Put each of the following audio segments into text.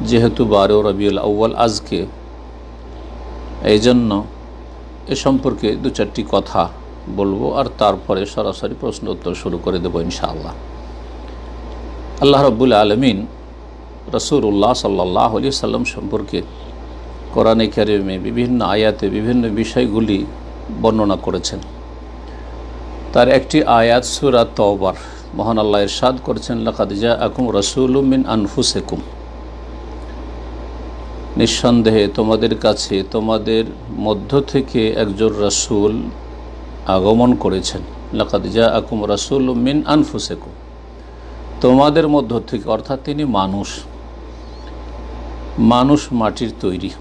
যেহেতু 12 রবিউল আউয়াল আজকে, এই জন্য এ সম্পর্কে দু চারটি কথা বলবো, আর তারপরে সরাসরি প্রশ্ন উত্তর শুরু করে দেবো ইনশাআল্লাহ। আল্লাহ রাব্বুল আলামিন রাসূলুল্লাহ সাল্লাল্লাহু আলাইহি সাল্লাম সম্পর্কে কোরআনে কারিমে বিভিন্ন আয়াতে বিভিন্ন বিষয়গুলি বর্ণনা করেছেন। তার একটি আয়াত সূরা তাওবার মহান আল্লাহ ইরশাদ করেছেন, লাকাদ জাআকুম রাসূলুম মিন আনফুসিকুম, নিঃসন্দেহে তোমাদের কাছে তোমাদের মধ্য থেকে একজন রাসূল আগমন করেছেন। লাকাদ জাআকুম রাসূলুম মিন আনফুসিকুম, তোমাদের মধ্য থেকে, অর্থাৎ তিনি মানুষ মাটির তৈরি,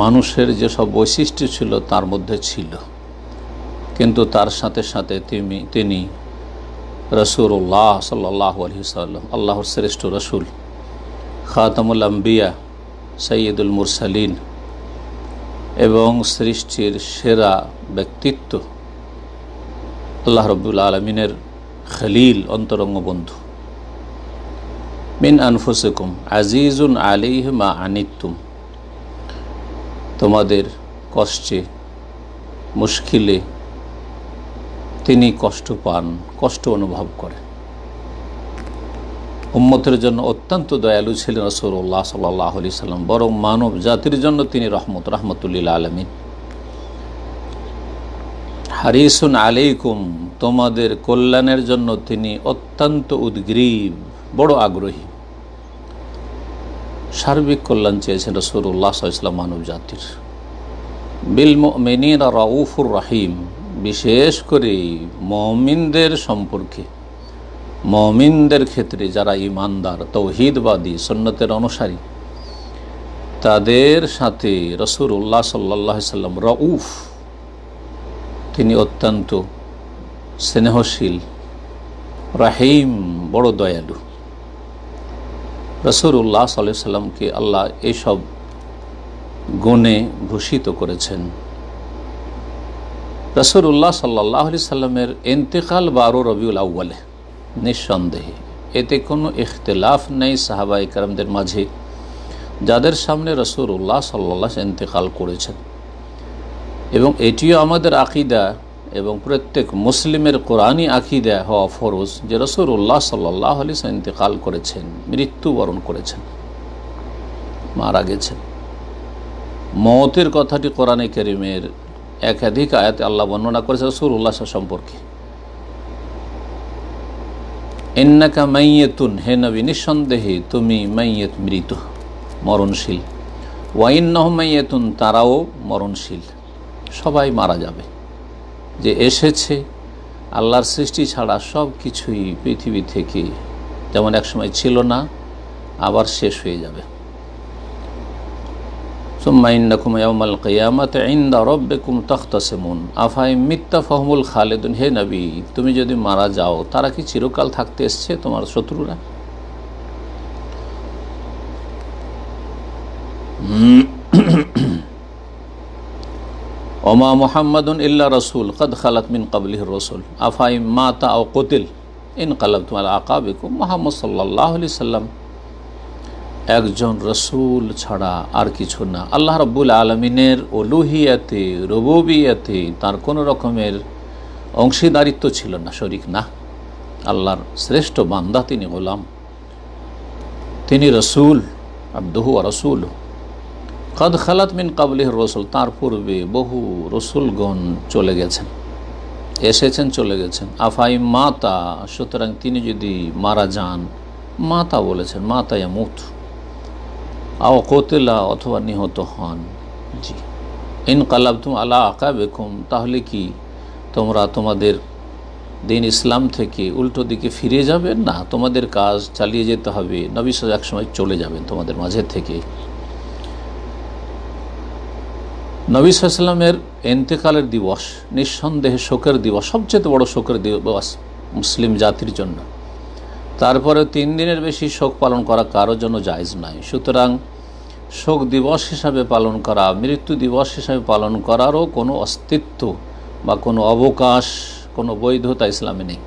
মানুষের যেসব বৈশিষ্ট্য ছিল তার মধ্যে ছিল, কিন্তু তার সাথে সাথে তিনি রাসূলুল্লাহ সাল্লাল্লাহু আলাইহি ওয়াসাল্লাম, আল্লাহর শ্রেষ্ঠ রাসূল, খাতামুল আম্বিয়া, সাইয়্যিদুল মুরসালিন এবং সৃষ্টির সেরা ব্যক্তিত্ব, আল্লাহ রাব্বুল আলামিনের খলিল, অন্তরঙ্গ বন্ধু। মিন আনফুসিকুম আজিজুন আলাইহি মা আনিতুম, তোমাদের কষ্টে মুশকিলে তিনি কষ্ট পান, কষ্ট অনুভব করেন। উম্মতের জন্য অত্যন্ত দয়ালু ছিলেন রাসূলুল্লাহ সাল্লাল্লাহু আলাইহি সাল্লাম, বরং মানব জাতির জন্য তিনি রাহমাতুল আলামিন। হারিসুন আলাইকুম, তোমাদের কল্যাণের জন্য তিনি অত্যন্ত উদ্গ্রীব, বড় আগ্রহী। সার্বিক কল্যাণ চেয়েছেন রাসূলুল্লাহ সাল্লাল্লাহু আলাইহি ওয়াসাল্লাম মানব জাতির। বিল মুমিনিনা রাউফুর রহিম, বিশেষ করে মুমিনদের সম্পর্কে, মুমিনদের ক্ষেত্রে যারা ঈমানদার, তাওহীদবাদী, সুন্নতের অনুসারী, তাদের সাথে রাসূলুল্লাহ সাল্লাল্লাহু আলাইহি ওয়াসাল্লাম রাউফ, তিনি অত্যন্ত স্নেহশীল, রাহিম, বড় দয়ালু। রাসূলুল্লাহ সাল্লাল্লাহু আলাইহি ওয়াসাল্লামকে আল্লাহ এইসব গুণে ভূষিত করেছেন। রাসূলুল্লাহ সাল্লাল্লাহু আলাইহি ওয়াসাল্লামের ইন্তেকাল 12 রবিউল আউয়ালে, নিঃসন্দেহে এতে কোনো ইখতিলাফ নেই সাহাবায়ে কেরামদের মাঝে, যাদের সামনে রাসূলুল্লাহ সাল্লাল্লাহু আলাইহি ওয়াসাল্লাম ইন্তেকাল করেছেন। এবং এটিও আমাদের আকীদা এবং প্রত্যেক মুসলিমের কোরআনী আকীদা হওয়া ফরজ যে রাসূলুল্লাহ সাল্লাল্লাহু আলাইহি ওয়াসাল্লাম ইন্তেকাল করেছেন, মৃত্যুবরণ করেছেন, মারা গেছেন। মওতের কথাটি কোরআনে কারীমের একাধিক আয়াতে আল্লাহ বর্ণনা করেছেন রাসূলুল্লাহ সম্পর্কে। ইন্নাকা মাইয়াতুন, হে নবী নিঃসন্দেহে তুমি মাইয়াত, মৃত, মরণশীল। ওয়া ইন্নাহুম মাইয়াতুন, তারাও মরণশীল। সবাই মারা যাবে। যে এসেছে আল্লাহর সৃষ্টি ছাড়া সব কিছুই পৃথিবী থেকে যেমন একসময় ছিল না, আবার শেষ হয়ে যাবে। সুম্মা ইন্নাকুম ইয়াওমাল কিয়ামাতি ইনদা রাব্বিকুম তাখতাসিমুন আফাইম মিত্তা ফাহুমুল খালিদুন, হে নবী তুমি যদি মারা যাও, তারা কি চিরকাল থাকতে এসছে তোমার শত্রুরা? ওমা মুহাম্মাদুন ইল্লা রাসূল কদ খালাত মিন ক্বাবলিহির রাসূল আফাইম মাতা আও কুতিল ইনকালাবতুম আলা আকাবিকুম। মুহাম্মদ সাল্লাল্লাহু আলাইহি সাল্লাম একজন রসুল ছাড়া আর কিছু না। আল্লাহ রাব্বুল আলামিনের উলুহিয়াতে, রুবুবিয়াতে তার কোনো রকমের অংশীদারিত্ব ছিল না, শরীক না। আল্লাহর শ্রেষ্ঠ বান্দা তিনি, গোলাম তিনি, রসুল, আবদুহু ওয়া রাসূলুহু। কদ খালাত মিন ক্বাবলিহির রাসূল, তার পূর্বে বহু রসুলগণ চলে গেছেন, এসেছেন, চলে গেছেন। আফাইম মাতা, সুতরাং তিনি যদি মারা যান, মাতা বলেছেন, মাতা ইয়ামুত, আও কুতিলা, অথবা নিহত হন। জি, ইনকালাবতুম আলা আকাবিকুম, তাহলে কি তোমরা তোমাদের দিন ইসলাম থেকে উল্টো দিকে ফিরে যাবে? না, তোমাদের কাজ চালিয়ে যেতে হবে। নবী সাল্লাল্লাহু আলাইহি ওয়াসাল্লাম একসময় চলে যাবেন তোমাদের মাঝে থেকে। নবী সাল্লাল্লাহু আলাইহি ওয়াসাল্লামের ইন্তেকালের দিবস নিঃসন্দেহে শোকের দিবস, সবচেয়ে বড় শোকের দিবস মুসলিম জাতির জন্য। তারপরে 3 দিনের বেশি শোক পালন করা কারোর জন্য জায়েজ নাই। সুতরাং শোক দিবস হিসাবে পালন করা, মৃত্যু দিবস হিসাবে পালন করারও কোনো অস্তিত্ব বা কোনো অবকাশ, কোনো বৈধতা ইসলামে নেই।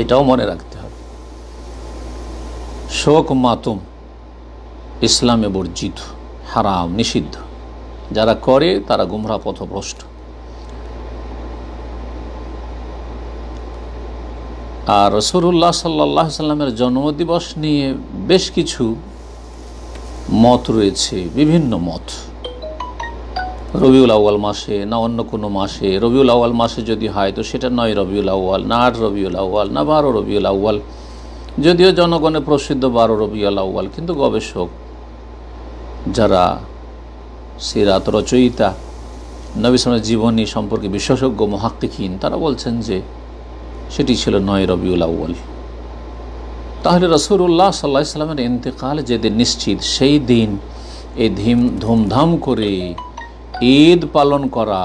এটাও মনে রাখতে হবে। শোক মাতুম ইসলামে বর্জিত, হারাম, নিষিদ্ধ। যারা করে তারা গুমরাহ পথভ্রষ্ট। আর রাসূলুল্লাহ সাল্লাল্লাহু আলাইহি সাল্লামের জন্মদিবস নিয়ে বেশ কিছু মত রয়েছে, বিভিন্ন মত। রবিউল আউয়াল মাসে না অন্য কোনো মাসে, রবিউল আউয়াল মাসে যদি হয় তো সেটা 9 রবিউল আউয়াল, না 8 রবিউল আউয়াল, না 12 রবিউল আউয়াল, যদিও জনগণে প্রসিদ্ধ 12 রবিউল আউয়াল, কিন্তু গবেষক যারা সিরাত রচয়িতা, নবী সাল্লাল্লাহু জীবনী সম্পর্কে বিশেষজ্ঞ মুহাক্কিকিন, তারা বলছেন যে সেটি ছিল 9 রবিউল আউয়াল। তাহলে রাসূলুল্লাহ সাল্লাল্লাহু আলাইহি সাল্লামের ইন্তেকাল যেদিন নিশ্চিত, সেই দিন এই ধুমধাম করে ঈদ পালন করা,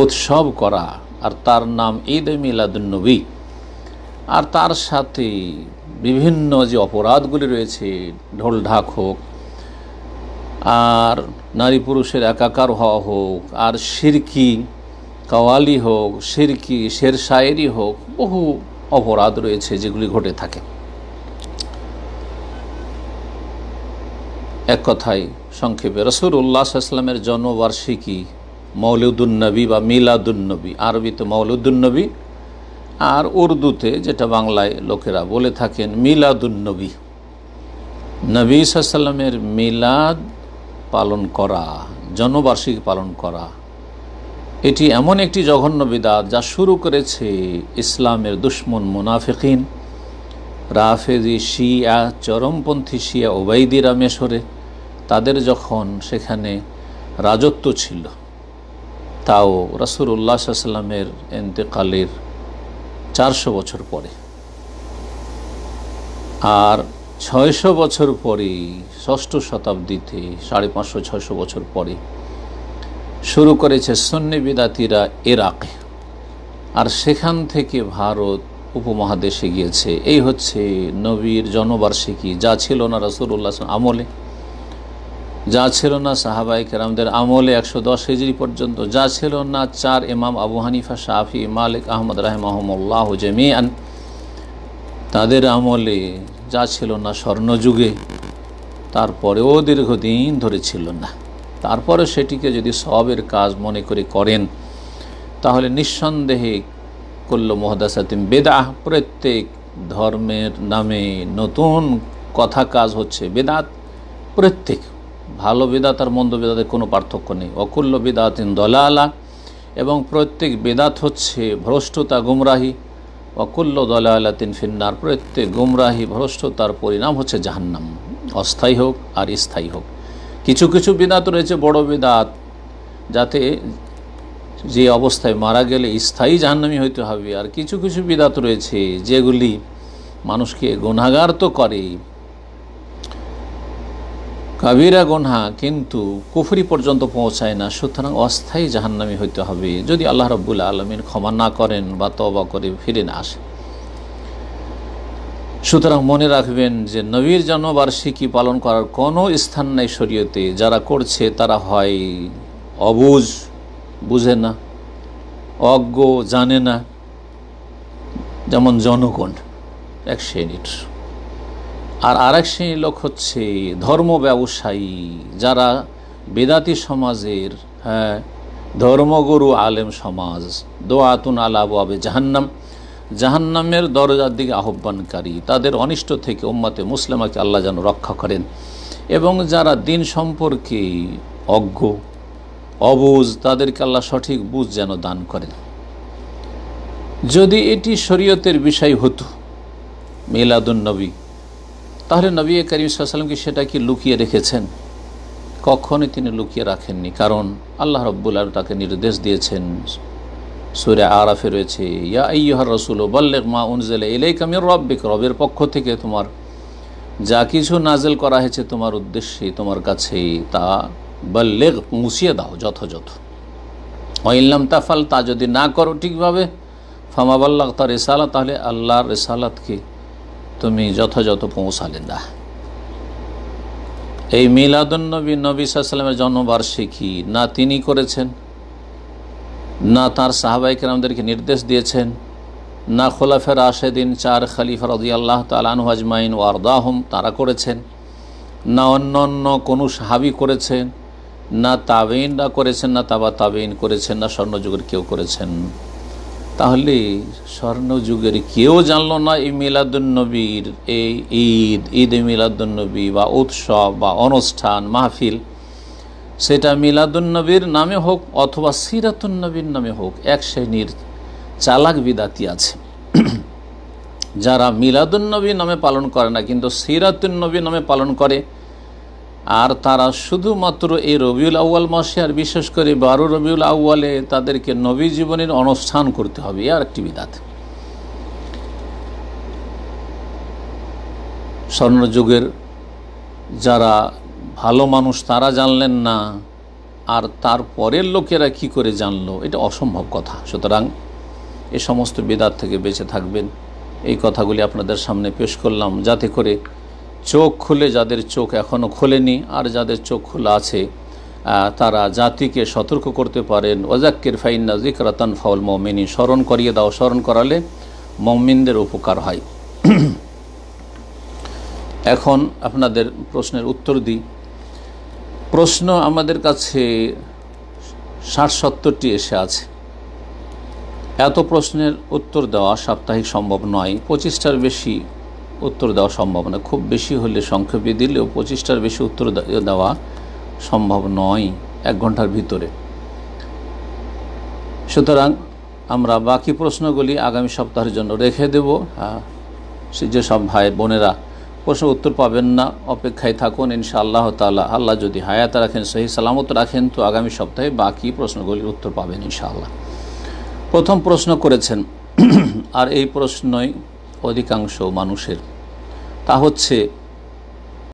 উৎসব করা, আর তার নাম ঈদ মিলাদুন্নবী, আর তার সাথে বিভিন্ন যে অপরাধগুলি রয়েছে, ঢোলঢাক হোক, আর নারী পুরুষের একাকার হওয়া হোক, আর শিরকি কাওয়ালি হোক, শিরকি শের শায়েরি হোক, বহু অপরাধ রয়েছে যেগুলি ঘটে থাকে। এক কথায় সংক্ষেপে রাসূলুল্লাহ সাল্লাল্লাহু আলাইহি ওয়াসাল্লামের জন্মবার্ষিকী মৌলিদুন্নবী বা মিলাদুন্নবী, আরবিতে মৌলিদুন্নবী, আর উর্দুতে যেটা বাংলায় লোকেরা বলে থাকেন মিলাদুন্নবী। নবী সাল্লাল্লাহু আলাইহি ওয়াসাল্লামের মিলাদ পালন করা, জন্মবার্ষিকী পালন করা, এটি এমন একটি জঘন্য বিদআত যা শুরু করেছে ইসলামের দুশমন মুনাফিকিন, রাফেজি শিয়া, চরমপন্থী শিয়া ওবাইদিরা মিশরে। তাদের যখন সেখানে রাজত্ব ছিল, তাও রাসূলুল্লাহ সাল্লাল্লাহু আলাইহি ওয়াসাল্লামের ইন্তেকালের 400 বছর পরে, আর 600 বছর পরে, ষষ্ঠ শতাব্দীতে 550-600 বছর পরে শুরু করেছে সুন্নি বিদাতিরা ইরাকে, আর সেখান থেকে ভারত উপমহাদেশে গিয়েছে। এই হচ্ছে নবীর জন্মবার্ষিকী, যা ছিল না রাসূলুল্লাহ আমলে, যা ছিল না সাহাবায়ে কেরামদের আমলে 110 হিজরি পর্যন্ত, যা ছিল না 4 ইমাম আবু হানিফা, শাফি, মালিক, আহমদ রাহিমাহুমুল্লাহ জামিআন তাদের আমলে, যা ছিল না স্বর্ণযুগে, তারপরেও দীর্ঘদিন ধরে ছিল না। তারপরে সেটিকে যদি সওয়াবের কাজ মনে করে করেন, তাহলে নিঃসন্দেহে কুল্লু মুহদাসাতিন বিদআহ, প্রত্যেক ধর্মের নামে নতুন কথা কাজ হচ্ছে বিদআত। প্রত্যেক ভালো বিদআত আর মন্দ বিদআতের কোনো পার্থক্য নেই। ওয়াকুল্লু বিদআতিন দালালা, এবং প্রত্যেক বিদআত হচ্ছে ভ্রষ্টতা, গুমরাহি। ওয়াকুল্লু দালালাতিন ফিন্নার, প্রত্যেক গুমরাহি ভ্রষ্টতার পরিণাম হচ্ছে জাহান্নাম, অস্থায়ী হোক আর স্থায়ী হোক। কিছু কিছু বিদআত রয়েছে বড় বিদআত, যাতে যে অবস্থায় মারা গেলে স্থায়ী জাহান্নামী হইতে হবে, আর কিছু কিছু বিদআত রয়েছে যেগুলি মানুষকে গুনাহগার তো করে, কাবিরা গুনাহ, কিন্তু কুফরি পর্যন্ত পৌঁছায় না, সুতরাং অস্থায়ী জাহান্নামী হইতে হবে যদি আল্লাহ রাব্বুল আলামিন ক্ষমা না করেন বা তওবা করে ফিরে না আসে। সুতরাং মনে রাখবেন যে নবীর জন্মবার্ষিকী পালন করার কোনো স্থান নাই শরীয়তে। যারা করছে তারা হয় অবুঝ, বুঝে না, অজ্ঞ, জানে না, যেমন জনগণ এক শ্রেণীর, আর আরেক শ্রেণীর লোক হচ্ছে ধর্ম ব্যবসায়ী, যারা বেদাতি সমাজের, ধর্মগুরু আলেম সমাজ, দোয়াতুন আলা আবওয়াবে জাহান্নাম, জাহান্নামের দরজার দিকে আহ্বানকারী, তাদের অনিষ্ট থেকে উম্মতে মুসলিমাকে আল্লাহ যেন রক্ষা করেন। এবং যারা দিন সম্পর্কে অজ্ঞ, অবুঝ, তাদেরকে আল্লাহ সঠিক বুঝ যেন দান করেন। যদি এটি শরীয়তের বিষয় হতো মিলাদুন্নবী, তাহলে নবী করিম সাল্লাল্লাহু আলাইহি ওয়াসাল্লাম কি সেটা কি লুকিয়ে রেখেছেন? কখনোই তিনি লুকিয়ে রাখেননি, কারণ আল্লাহ রাব্বুল আলামিন তাকে নির্দেশ দিয়েছেন। সূরা আরাফে রয়েছে, ইয়া আইয়ুহার রাসূল বাল্লিগ মা উনজিলা ইলাইকা মির রাব্বিক, রবের পক্ষ থেকে তোমার যা কিছু নাজিল করা হয়েছে তোমার উদ্দেশ্যে, তোমার কাছে, তা বাল্লিগ, মুছিয়ে দাও যথাযথ। ওয়া ইল্লাম তাফাল, তা যদি না করো ঠিকভাবে, ফামা বাল্লাগতা রিসালাত, তাহলে আল্লাহর রিসালাতকে তুমি যথাযথ পৌঁছালে না। এই মিলাদুন্নবী, নবী সাল্লাল্লাহু আলাইহি ওয়াসাল্লামের জন্মবার্ষিকী না তিনি করেছেন, না তার সাহাবায়ে কেরামদেরকে নির্দেশ দিয়েছেন, না খোলাফে রাশেদিন 4 খলিফা রাদিয়াল্লাহু তাআলা আনহু আজমাইন ওয়া আরদাহুম তারা করেছেন, না অন্য অন্য কোনো সাহাবি করেছেন, না তাবেইনরা করেছেন, না তাবা তাবেইন করেছেন, না স্বর্ণযুগের কেউ করেছেন। তাহলে স্বর্ণযুগের কেউ জানলো না এই মিলাদুন্নবীর এই ঈদ মিলাদুন্নবী বা উৎসব বা অনুষ্ঠান মাহফিল, সেটা মিলাদুন্নবীর নামে হোক অথবা সিরাতুন্নবীর নামে হোক, এক শ্রেণীর চালাক বিদাতি আছে যারা মিলাদুন্নবী নামে পালন করে না কিন্তু সিরাতুন্নবী নামে পালন করে। আর তারা শুধুমাত্র এই রবিউল আউয়াল মাসে, আর বিশেষ করে 12 রবিউল আউয়ালে তাদেরকে নবী জীবনের অনুষ্ঠান করতে হবে, আর একটি বিদাত। স্বর্ণযুগের যারা ভালো মানুষ তারা জানলেন না, আর তারপরের লোকেরা কি করে জানলো, এটা অসম্ভব কথা। সুতরাং এ সমস্ত বিদাত থেকে বেঁচে থাকবেন। এই কথাগুলি আপনাদের সামনে পেশ করলাম যাতে করে চোখ খুলে, যাদের চোখ এখনও খোলেনি আর যাদের চোখ খোলা আছে, তারা জাতিকে সতর্ক করতে পারেন। ওয়াজাক্কির ফাইন্না যিকরা তানফাউল মুমিনিন, স্মরণ করিয়ে দাও, স্মরণ করালে মুমিনদের উপকার হয়। এখন আপনাদের প্রশ্নের উত্তর দিই। প্রশ্ন আমাদের কাছে 60-70টি এসে আছে। এত প্রশ্নের উত্তর দেওয়া সাপ্তাহিক সম্ভব নয়, 25টার বেশি উত্তর দেওয়া সম্ভব না। খুব বেশি হলে সংক্ষেপে দিলেও 25টার বেশি উত্তর দেওয়া সম্ভব নয় 1 ঘন্টার ভিতরে। সুতরাং আমরা বাকি প্রশ্নগুলি আগামী সপ্তাহের জন্য রেখে দেব। যেসব ভাই বোনেরা প্রশ্ন উত্তর পাবেন না, অপেক্ষায় থাকুন ইনশাআল্লাহ তাআলা। আল্লাহ যদি হায়াত রাখেন, সহি সালামত রাখেন, তো আগামী সপ্তাহে বাকি প্রশ্নগুলির উত্তর পাবেন ইনশাআল্লাহ। প্রথম প্রশ্ন করেছেন, আর এই প্রশ্নই অধিকাংশ মানুষের, তা হচ্ছে